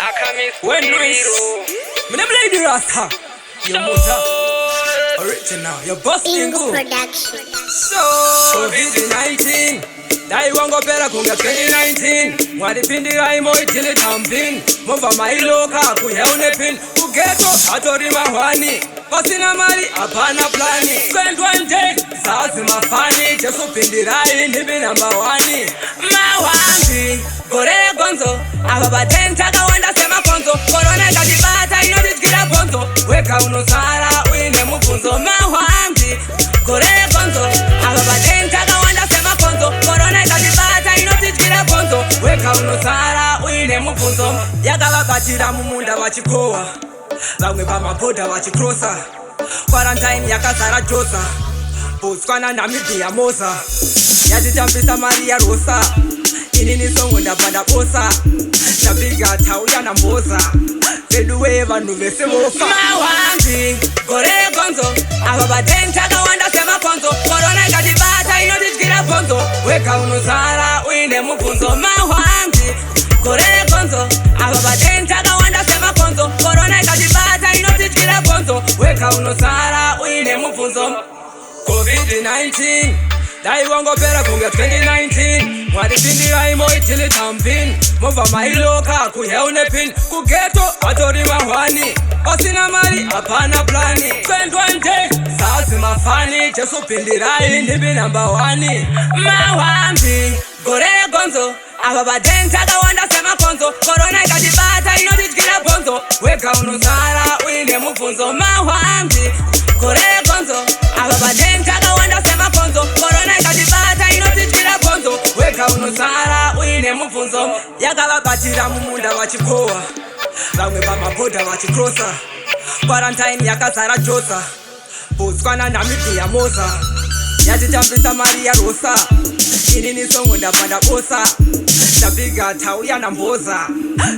When we play the Rasta, your mother, original, your busting good. So, COVID-19, dai wango pera kunga 2019. Mwadi pindi raimo itili tampin. Mova mailoka kuyaune pin. Ugeto atori mahwani. Pasina mali apana plani. Spend one day, sazi mafani. Jesu pindi rai nibi number one. Mawambi, gore gonzo. Ababa tentaka wanda sema konzo. Korona katibata inotijikira bonzo. Weka unosara uine mufunzo. Mawambi, gore gonzo. Ababa tentaka wanda sema konzo. Korona katibata inotijikira bonzo. Weka unosara uine mufunzo. Yakala batira mumunda wachikowa. Vamwe vamapoda vachikrosa. Quarantine yakazara josa. Botswana Namibia mosa. Yatitambisa Maria Rosa. Inini songo ndapanda posa. Tabiga tauya na mboza. Feduwe vanu vese wofa. Mawambi, gore gonzo. Ababa tentaka wanda sema konzo. Korona ikatibata inotijikira bonzo. Weka unosara uine mufunzo. Mawambi, gore gonzo. Ababa tentaka wanda sema konzo. Korona ikatibata inotijikira bonzo. Weka unosara uine mufunzo. COVID-19, dai wango pera kunga 2019. Mwadi pindi raimo itili tampin. Mova mailoka kuyaune pin. Kugeto atori mahwani. Pasina mali apana plani. Spend one day, sazi mafani. Jesu pindi rai nibi number one. Mawambi, gore gonzo. Ababa tentaka wanda sema konzo. Korona ikatibata inotijikira bonzo. Weka unosara uine mufunzo. Mawambi, gore gonzo. Ababa tentaka wanda sema konzo. Korona ikatibata inotijikira bonzo. Weka unosara uine mufunzo. Yakala batira mumunda wachikowa. Vamwe vamapoda vachikrosa. Quarantine yakazara josa. Botswana Namibia mosa. Yatitambisa Maria Rosa. Inini songo ndapanda posa. Tabiga tauya na mboza.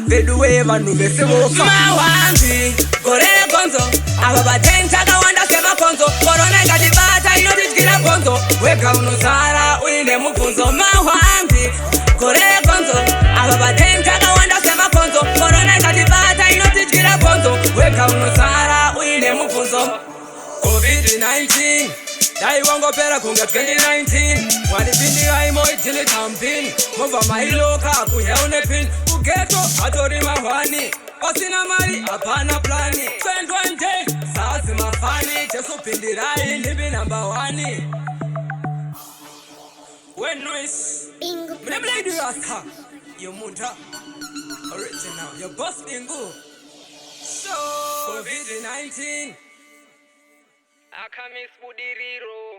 Feduwe vanu vese wofa. Mawambi, gore gonzo. Ababa tentaka wanda sema konzo. Korona ikatibata inotijikira bonzo. Weka unosara uine mufunzo. Mawambi, gore gonzo. Ababa tentaka wanda sema konzo. Korona ikatibata inotijikira bonzo. Weka unosara uine mufunzo. COVID-19, dai wango pera kunga 2019. Mwadi pindi raimo itili tampin. Mova mailoka kuyaune pin. Ugeto atori mahwani. Pasina mali apana plani. Spend one day, sazi mafani. Jesu pindi rai nibi number one. When noise, mine play the Rasta, your mother, original, your busting good. So COVID-19, Akamis Budiriro.